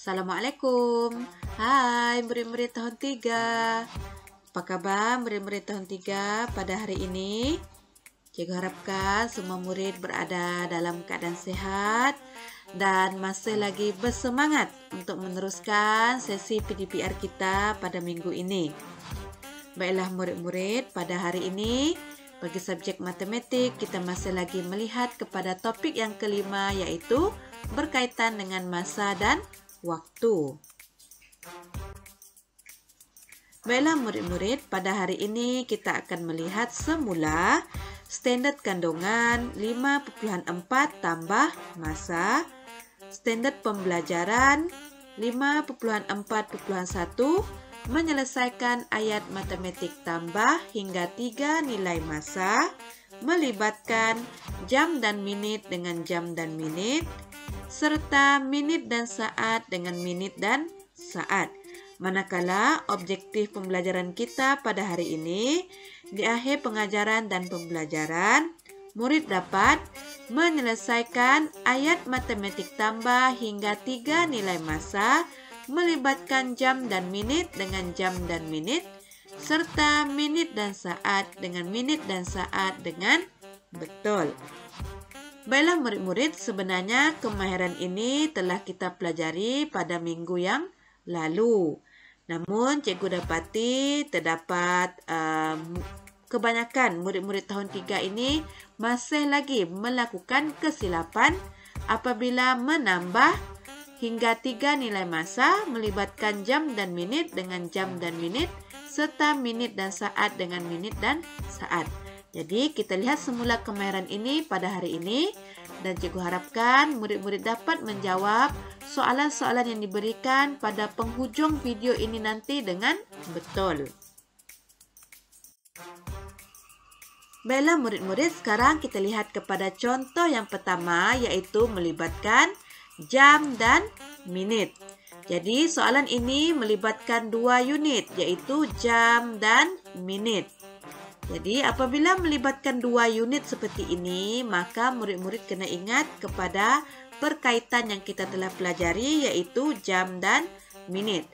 Assalamualaikum. Hai murid-murid tahun 3. Apa kabar murid-murid tahun 3 pada hari ini? Cikgu harapkan semua murid berada dalam keadaan sehat dan masih lagi bersemangat untuk meneruskan sesi PDPR kita pada minggu ini. Baiklah murid-murid, pada hari ini bagi subjek matematik kita masih lagi melihat kepada topik yang kelima, iaitu berkaitan dengan masa dan waktu. Baiklah murid-murid, pada hari ini kita akan melihat semula standard kandungan 5.4 tambah masa, standard pembelajaran 5.4.1, menyelesaikan ayat matematik tambah hingga 3 nilai masa, melibatkan jam dan minit dengan jam dan minit, serta minit dan saat dengan minit dan saat. Manakala objektif pembelajaran kita pada hari ini, di akhir pengajaran dan pembelajaran, murid dapat menyelesaikan ayat matematik tambah hingga 3 nilai masa, melibatkan jam dan minit dengan jam dan minit, serta minit dan saat dengan minit dan saat dengan betul. Baiklah murid-murid, sebenarnya kemahiran ini telah kita pelajari pada minggu yang lalu. Namun cikgu dapati terdapat kebanyakan murid-murid tahun 3 ini masih lagi melakukan kesilapan apabila menambah hingga 3 nilai masa, melibatkan jam dan minit dengan jam dan minit, serta minit dan saat dengan minit dan saat. Jadi kita lihat semula kemahiran ini pada hari ini dan cikgu harapkan murid-murid dapat menjawab soalan-soalan yang diberikan pada penghujung video ini nanti dengan betul. Baiklah murid-murid, sekarang kita lihat kepada contoh yang pertama, iaitu melibatkan jam dan minit. Jadi soalan ini melibatkan 2 unit, iaitu jam dan minit. Jadi apabila melibatkan 2 unit seperti ini, maka murid-murid kena ingat kepada perkaitan yang kita telah pelajari, iaitu jam dan minit.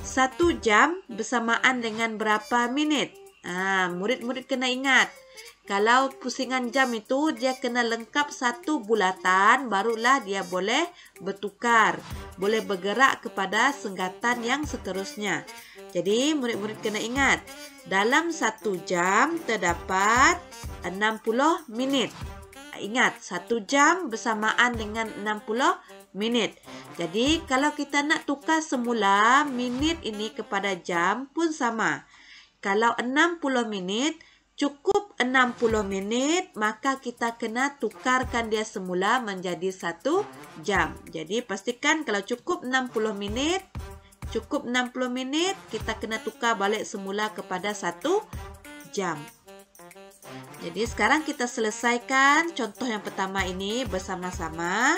1 jam bersamaan dengan berapa minit? Murid-murid kena ingat. Kalau pusingan jam itu dia kena lengkap 1 bulatan, barulah dia boleh bertukar, boleh bergerak kepada senggatan yang seterusnya. Jadi murid-murid kena ingat, dalam 1 jam terdapat 60 minit. Ingat, 1 jam bersamaan dengan 60 minit. Jadi kalau kita nak tukar semula minit ini kepada jam pun sama. Kalau 60 minit, cukup 60 minit, maka kita kena tukarkan dia semula menjadi 1 jam. Jadi pastikan kalau cukup 60 minit, kita kena tukar balik semula kepada 1 jam. Jadi sekarang kita selesaikan contoh yang pertama ini bersama-sama.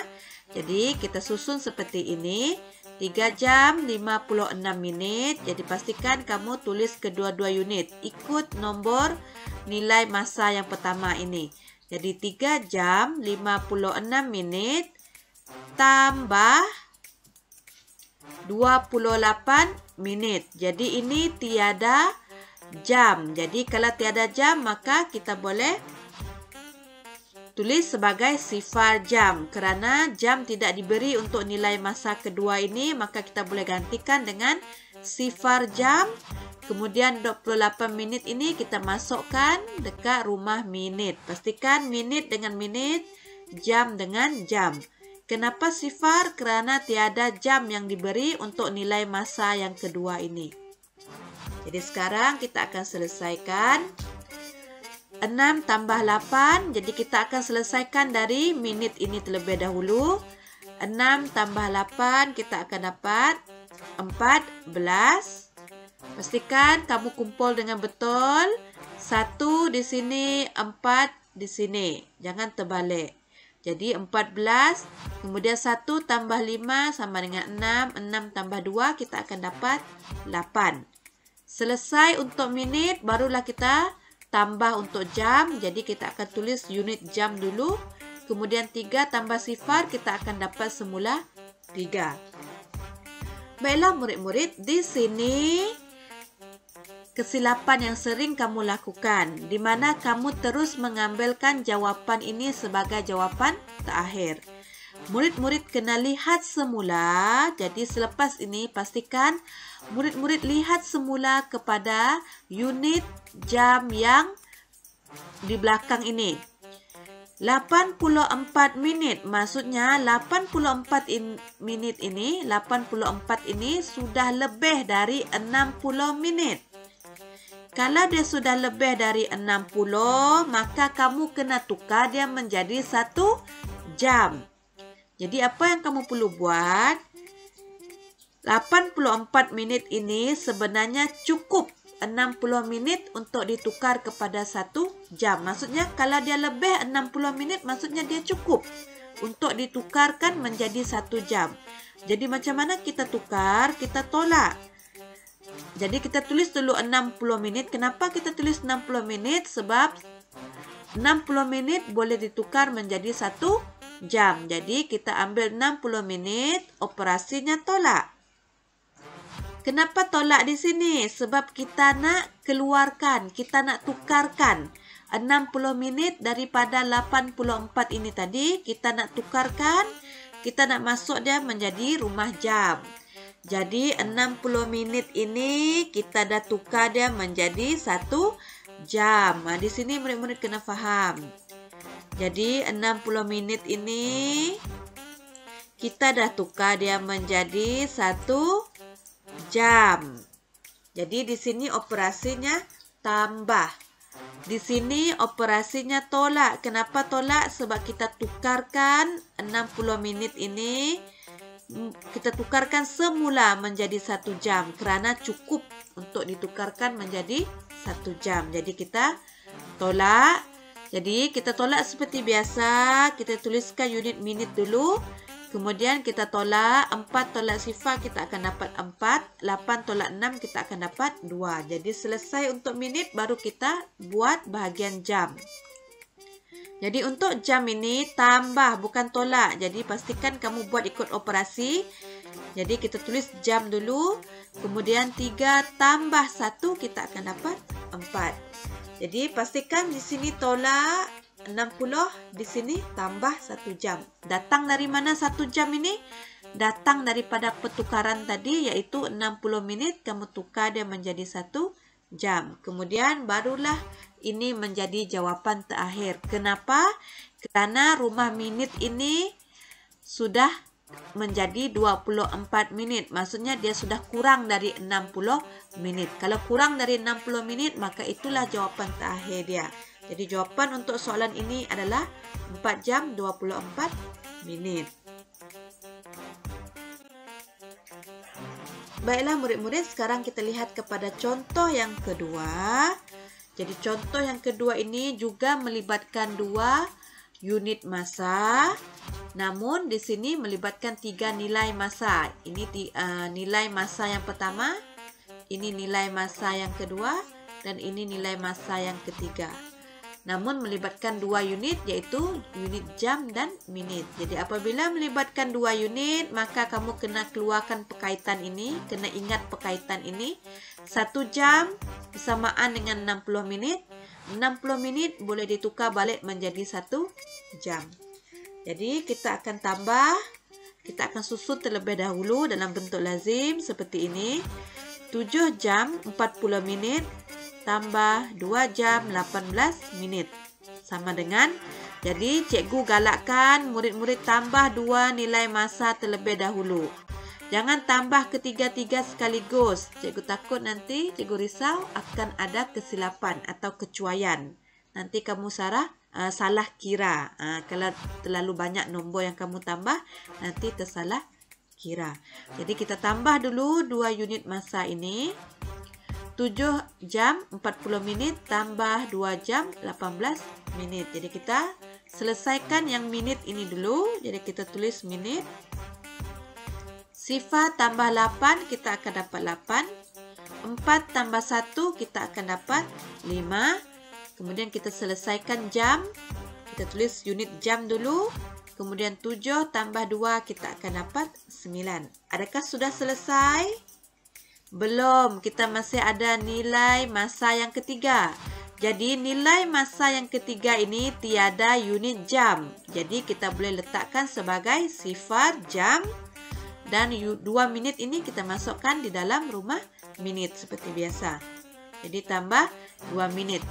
Jadi kita susun seperti ini. 3 jam 56 minit. Jadi pastikan kamu tulis kedua-dua unit. Ikut nombor nilai masa yang pertama ini. Jadi 3 jam 56 menit tambah 28 minit. Jadi ini tiada jam. Jadi kalau tiada jam, maka kita boleh tulis sebagai sifar jam. Kerana jam tidak diberi untuk nilai masa kedua ini, maka kita boleh gantikan dengan sifar jam. Kemudian 28 minit ini kita masukkan dekat rumah minit. Pastikan minit dengan minit, jam dengan jam. Kenapa sifar? Kerana tiada jam yang diberi untuk nilai masa yang kedua ini. Jadi sekarang kita akan selesaikan 6 tambah 8. Jadi kita akan selesaikan dari minit ini terlebih dahulu. 6 tambah 8 kita akan dapat 14. Pastikan kamu kumpul dengan betul. 1 di sini, 4 di sini. Jangan terbalik. Jadi 14, kemudian 1 tambah 5 sama dengan 6. 6 tambah 2 kita akan dapat 8. Selesai untuk minit, barulah kita tambah untuk jam. Jadi kita akan tulis unit jam dulu. Kemudian 3 tambah sifar kita akan dapat semula 3. Baiklah murid-murid, di sini kesilapan yang sering kamu lakukan, di mana kamu terus mengambilkan jawapan ini sebagai jawapan terakhir. Murid-murid kena lihat semula, jadi selepas ini pastikan murid-murid lihat semula kepada unit jam yang di belakang ini. 84 minit, maksudnya 84 menit ini, 84 ini sudah lebih dari 60 minit. Kalau dia sudah lebih dari 60, maka kamu kena tukar dia menjadi 1 jam. Jadi apa yang kamu perlu buat? 84 menit ini sebenarnya cukup 60 menit untuk ditukar kepada 1 jam. Maksudnya kalau dia lebih 60 menit, maksudnya dia cukup untuk ditukarkan menjadi 1 jam. Jadi macam mana kita tukar? Kita tolak. Jadi kita tulis dulu 60 menit. Kenapa kita tulis 60 menit? Sebab 60 menit boleh ditukar menjadi 1 jam. Jadi kita ambil 60 menit, operasinya tolak. Kenapa tolak di sini? Sebab kita nak keluarkan, kita nak tukarkan 60 menit daripada 84 ini tadi. Kita nak tukarkan, kita nak masuk dia menjadi rumah jam. Jadi 60 minit ini kita dah tukar dia menjadi 1 jam. Di sini murid-murid kena faham. Jadi 60 minit ini kita dah tukar dia menjadi 1 jam. Jadi di sini operasinya tambah. Di sini operasinya tolak. Kenapa tolak? Sebab kita tukarkan 60 menit ini, kita tukarkan semula menjadi 1 jam. Kerana cukup untuk ditukarkan menjadi 1 jam. Jadi kita tolak. Jadi kita tolak seperti biasa. Kita tuliskan unit minit dulu. Kemudian kita tolak 4 tolak sifar, kita akan dapat 4. 8 tolak 6, kita akan dapat 2. Jadi selesai untuk minit, baru kita buat bahagian jam. Jadi untuk jam ini tambah, bukan tolak. Jadi pastikan kamu buat ikut operasi. Jadi kita tulis jam dulu. Kemudian 3 tambah 1, kita akan dapat 4. Jadi pastikan di sini tolak 60, di sini tambah 1 jam. Datang dari mana 1 jam ini? Datang daripada pertukaran tadi, iaitu 60 minit. Kamu tukar dia menjadi 1 jam. Kemudian barulah ini menjadi jawapan terakhir. Kenapa? Kerana rumah minit ini sudah menjadi 24 minit. Maksudnya dia sudah kurang dari 60 minit. Kalau kurang dari 60 minit, maka itulah jawapan terakhir dia. Jadi jawapan untuk soalan ini adalah 4 jam 24 minit. Baiklah murid-murid, sekarang kita lihat kepada contoh yang kedua. Jadi contoh yang kedua ini juga melibatkan 2 unit masa. Namun di sini melibatkan 3 nilai masa. Ini nilai masa yang pertama, ini nilai masa yang kedua, dan ini nilai masa yang ketiga. Namun melibatkan 2 unit, yaitu unit jam dan minit. Jadi apabila melibatkan 2 unit, maka kamu kena keluarkan perkaitan ini. Kena ingat perkaitan ini. 1 jam bersamaan dengan 60 minit. 60 minit boleh ditukar balik menjadi 1 jam. Jadi kita akan tambah. Kita akan susun terlebih dahulu dalam bentuk lazim seperti ini. 7 jam 40 minit. Tambah 2 jam 18 minit. Sama dengan, jadi cikgu galakkan murid-murid tambah 2 nilai masa terlebih dahulu. Jangan tambah ketiga-tiga sekaligus. Cikgu takut nanti cikgu risau akan ada kesilapan atau kecuaian. Nanti kamu salah kira. Kalau terlalu banyak nombor yang kamu tambah, nanti tersalah kira. Jadi kita tambah dulu 2 unit masa ini. 7 jam 40 minit tambah 2 jam 18 minit. Jadi kita selesaikan yang minit ini dulu. Jadi kita tulis minit. Sifar tambah 8, kita akan dapat 8. 4 tambah 1, kita akan dapat 5. Kemudian kita selesaikan jam. Kita tulis unit jam dulu. Kemudian 7 tambah 2 kita akan dapat 9. Adakah sudah selesai? Belum, kita masih ada nilai masa yang ketiga. Jadi nilai masa yang ketiga ini tiada unit jam. Jadi kita boleh letakkan sebagai sifar jam. Dan 2 minit ini kita masukkan di dalam rumah minit seperti biasa. Jadi tambah 2 minit.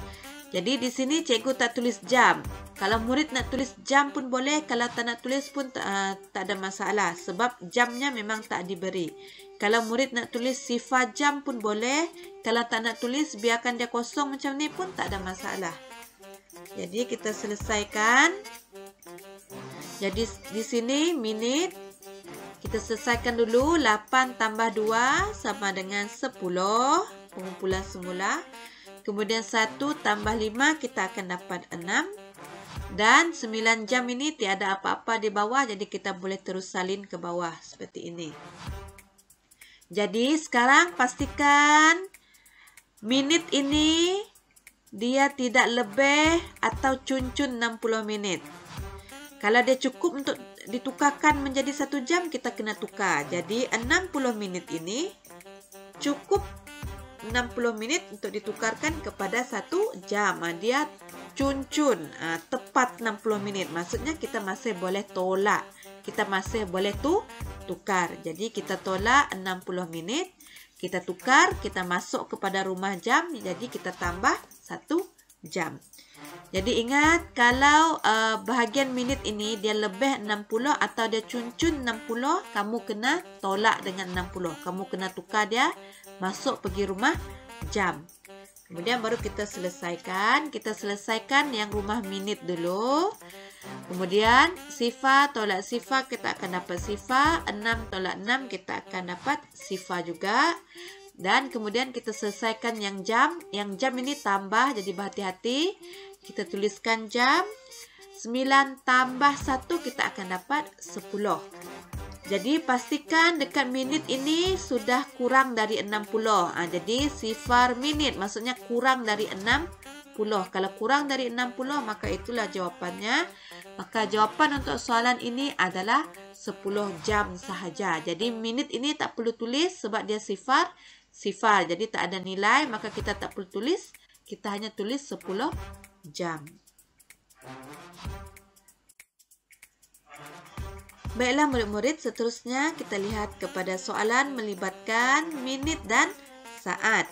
Jadi di sini cikgu tak tulis jam. Kalau murid nak tulis jam pun boleh. Kalau tak nak tulis pun tak ada masalah. Sebab jamnya memang tak diberi. Kalau murid nak tulis sifar jam pun boleh. Kalau tak nak tulis, biarkan dia kosong macam ni pun tak ada masalah. Jadi kita selesaikan. Jadi di sini minit. Kita selesaikan dulu. 8 tambah 2 sama dengan 10. Pengumpulan semula. Kemudian 1 tambah 5 kita akan dapat 6. Dan 9 jam ini tiada apa-apa di bawah. Jadi kita boleh terus salin ke bawah seperti ini. Jadi sekarang pastikan minit ini dia tidak lebih atau cun-cun 60 minit. Kalau dia cukup untuk ditukarkan menjadi 1 jam, kita kena tukar. Jadi 60 minit ini cukup 60 minit untuk ditukarkan kepada 1 jam. Dia cun-cun, tepat 60 minit. Maksudnya kita masih boleh tolak. Kita masih boleh tukar. Jadi kita tolak 60 minit. Kita tukar, kita masuk kepada rumah jam. Jadi kita tambah 1 jam. Jadi ingat, kalau bahagian minit ini dia lebih 60 atau dia cun-cun 60, kamu kena tolak dengan 60. Kamu kena tukar dia, masuk pergi rumah jam. Kemudian baru kita selesaikan. Kita selesaikan yang rumah minit dulu. Kemudian sifar tolak sifar, kita akan dapat sifar. 6 tolak 6, kita akan dapat sifar juga. Dan kemudian kita selesaikan yang jam. Yang jam ini tambah, jadi berhati-hati. Kita tuliskan jam. 9 tambah 1, kita akan dapat 10. Jadi pastikan dekat minit ini sudah kurang dari 60. Jadi sifar minit maksudnya kurang dari 60. Kalau kurang dari 60 maka itulah jawapannya. Maka jawapan untuk soalan ini adalah 10 jam sahaja. Jadi minit ini tak perlu tulis sebab dia sifar. Jadi tak ada nilai, maka kita tak perlu tulis. Kita hanya tulis 10 jam. Baiklah murid-murid, seterusnya kita lihat kepada soalan melibatkan minit dan saat.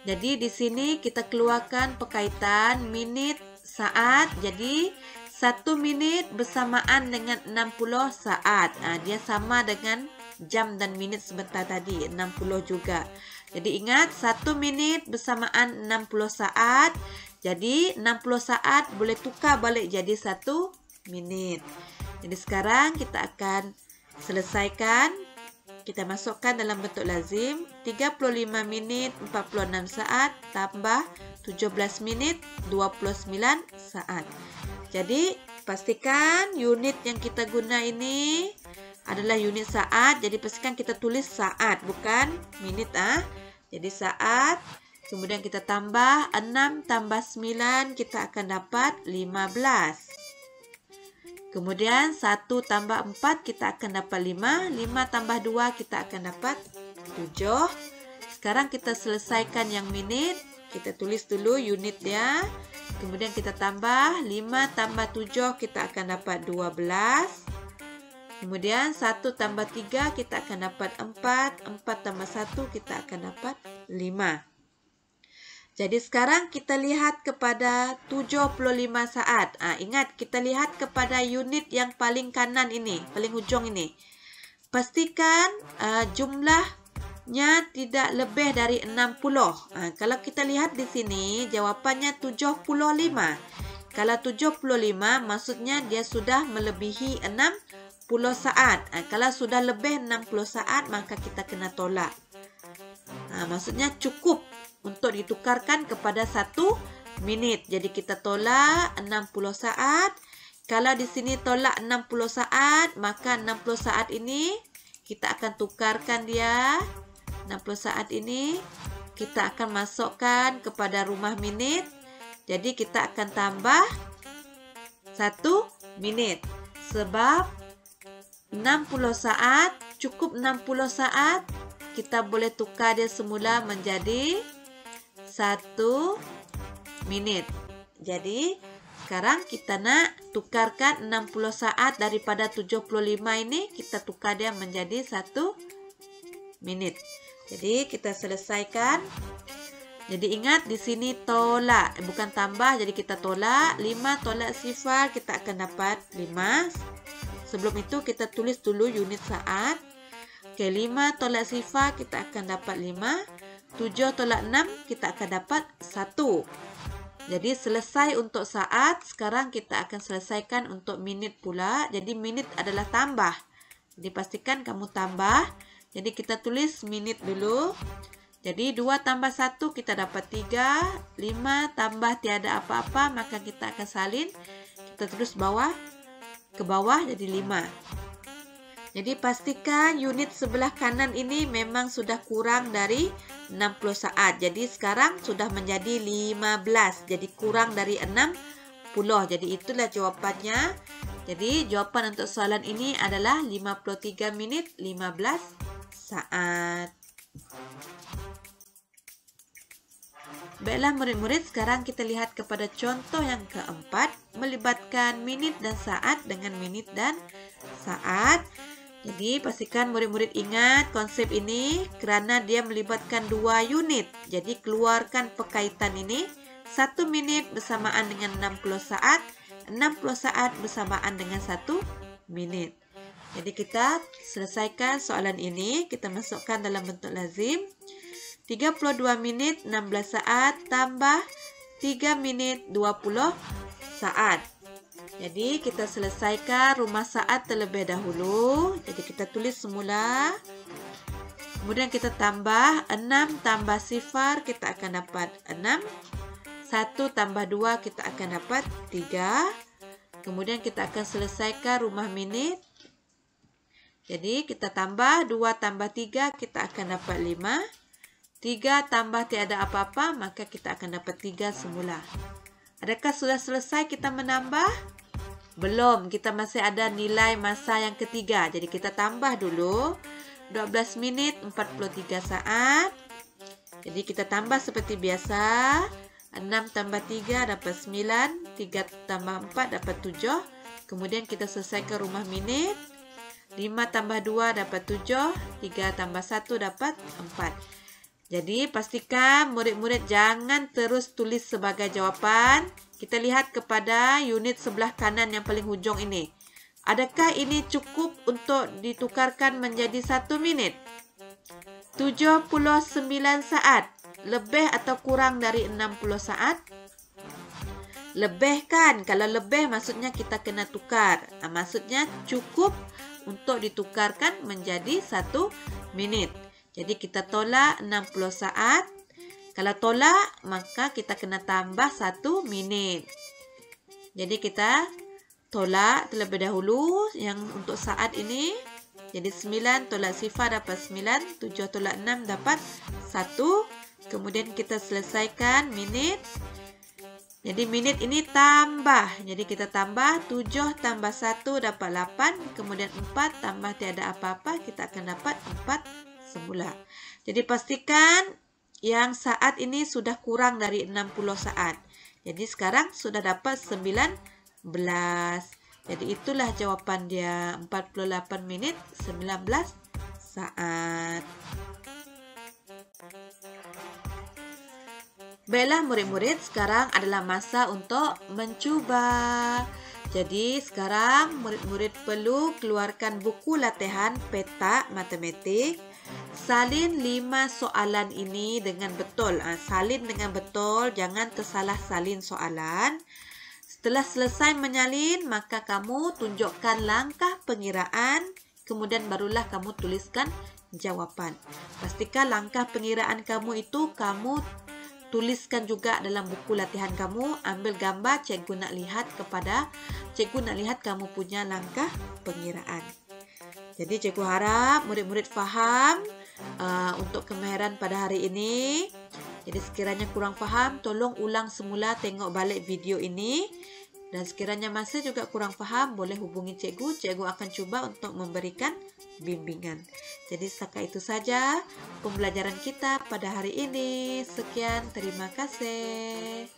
Jadi di sini kita keluarkan perkaitan minit, saat. Jadi 1 minit bersamaan dengan 60 saat. Dia sama dengan jam dan minit sebentar tadi, 60 juga. Jadi ingat, 1 minit bersamaan 60 saat. Jadi 60 saat boleh tukar balik jadi 1 minit. Jadi sekarang kita akan selesaikan. Kita masukkan dalam bentuk lazim. 35 minit 46 saat tambah 17 minit 29 saat. Jadi pastikan unit yang kita guna ini adalah unit saat. Jadi pastikan kita tulis saat bukan minit. Jadi saat. Kemudian kita tambah 6 tambah 9, kita akan dapat 15. Kemudian 1 tambah 4 kita akan dapat 5. 5 tambah 2 kita akan dapat 7. Sekarang kita selesaikan yang minit. Kita tulis dulu unit dia. Kemudian kita tambah 5 tambah 7 kita akan dapat 12. Kemudian 1 tambah 3 kita akan dapat 4. 4 tambah 1 kita akan dapat 5. Jadi sekarang kita lihat kepada 75 saat. Ingat, kita lihat kepada unit yang paling kanan ini, paling hujung ini. Pastikan jumlahnya tidak lebih dari 60. Kalau kita lihat di sini, jawapannya 75. Kalau 75, maksudnya dia sudah melebihi 60 saat. Kalau sudah lebih 60 saat, maka kita kena tolak. Maksudnya cukup untuk ditukarkan kepada 1 minit. Jadi kita tolak 60 saat. Kalau di sini tolak 60 saat, maka 60 saat ini kita akan tukarkan dia. 60 saat ini kita akan masukkan kepada rumah minit. Jadi kita akan tambah 1 menit. Sebab 60 saat, cukup 60 saat, kita boleh tukar dia semula menjadi 1 minit. Jadi, sekarang kita nak tukarkan 60 saat daripada 75 ini, kita tukar dia menjadi 1 minit. Jadi, kita selesaikan. Jadi, ingat di sini tolak, bukan tambah, jadi kita tolak. 5 tolak 0, kita akan dapat 5. Sebelum itu, kita tulis dulu unit saat. Oke, 5 tolak 0, kita akan dapat 5. 7 tolak 6, kita akan dapat 1. Jadi, selesai untuk saat. Sekarang kita akan selesaikan untuk minit pula. Jadi, minit adalah tambah. Jadi, pastikan kamu tambah. Jadi, kita tulis minit dulu. Jadi, 2 tambah 1, kita dapat 3. 5 tambah tiada apa-apa, maka kita akan salin. Kita terus ke bawah, jadi 5. Jadi, pastikan unit sebelah kanan ini memang sudah kurang dari 60 saat. Jadi, sekarang sudah menjadi 15. Jadi, kurang dari 60. Jadi, itulah jawapannya. Jadi, jawapan untuk soalan ini adalah 53 minit 15 saat. Baiklah murid-murid, sekarang kita lihat kepada contoh yang keempat, melibatkan minit dan saat dengan minit dan saat. Jadi, pastikan murid-murid ingat konsep ini kerana dia melibatkan 2 unit. Jadi, keluarkan perkaitan ini. 1 minit bersamaan dengan 60 saat. 60 saat bersamaan dengan 1 minit. Jadi, kita selesaikan soalan ini. Kita masukkan dalam bentuk lazim. 32 minit 16 saat tambah 3 minit 20 saat. Jadi, kita selesaikan rumah saat terlebih dahulu. Jadi, kita tulis semula. Kemudian, kita tambah 6 tambah 0, kita akan dapat 6. 1 tambah 2, kita akan dapat 3. Kemudian, kita akan selesaikan rumah minit. Jadi, kita tambah 2 tambah 3, kita akan dapat 5. 3 tambah tiada apa-apa, maka kita akan dapat 3 semula. Adakah sudah selesai kita menambah? Belum, kita masih ada nilai masa yang ketiga. Jadi, kita tambah dulu. 12 minit 43 saat. Jadi, kita tambah seperti biasa. 6 tambah 3 dapat 9. 3 tambah 4 dapat 7. Kemudian, kita selesaikan rumah minit. 5 tambah 2 dapat 7. 3 tambah 1 dapat 4. Jadi, pastikan murid-murid jangan terus tulis sebagai jawapan. Kita lihat kepada unit sebelah kanan yang paling hujung ini. Adakah ini cukup untuk ditukarkan menjadi 1 minit? 79 saat. Lebih atau kurang dari 60 saat? Lebih kan? Kalau lebih maksudnya kita kena tukar. Maksudnya cukup untuk ditukarkan menjadi 1 minit. Jadi, kita tolak 60 saat. Kalau tolak, maka kita kena tambah 1 minit. Jadi, kita tolak terlebih dahulu yang untuk saat ini. Jadi, 9 tolak 0 dapat 9. 7 tolak 6 dapat 1. Kemudian, kita selesaikan minit. Jadi, minit ini tambah. Jadi, kita tambah 7 tambah 1 dapat 8. Kemudian, 4 tambah tiada apa-apa, kita akan dapat 4 semula. Jadi, pastikan yang saat ini sudah kurang dari 60 saat. Jadi, sekarang sudah dapat 19. Jadi, itulah jawapan dia. 48 minit 19 saat. Baiklah murid-murid, sekarang adalah masa untuk mencuba. Jadi, sekarang murid-murid perlu keluarkan buku latihan peta matematik. Salin 5 soalan ini dengan betul. Salin dengan betul, jangan tersalah salin soalan. Setelah selesai menyalin, maka kamu tunjukkan langkah pengiraan, kemudian barulah kamu tuliskan jawapan. Pastikan langkah pengiraan kamu itu kamu tuliskan juga dalam buku latihan kamu. Ambil gambar, cikgu nak lihat kamu punya langkah pengiraan. Jadi, cikgu harap murid-murid faham untuk kemahiran pada hari ini. Jadi, sekiranya kurang faham, tolong ulang semula, tengok balik video ini. Dan sekiranya masih juga kurang paham, boleh hubungi cikgu. Cikgu akan coba untuk memberikan bimbingan. Jadi setakat itu saja pembelajaran kita pada hari ini. Sekian, terima kasih.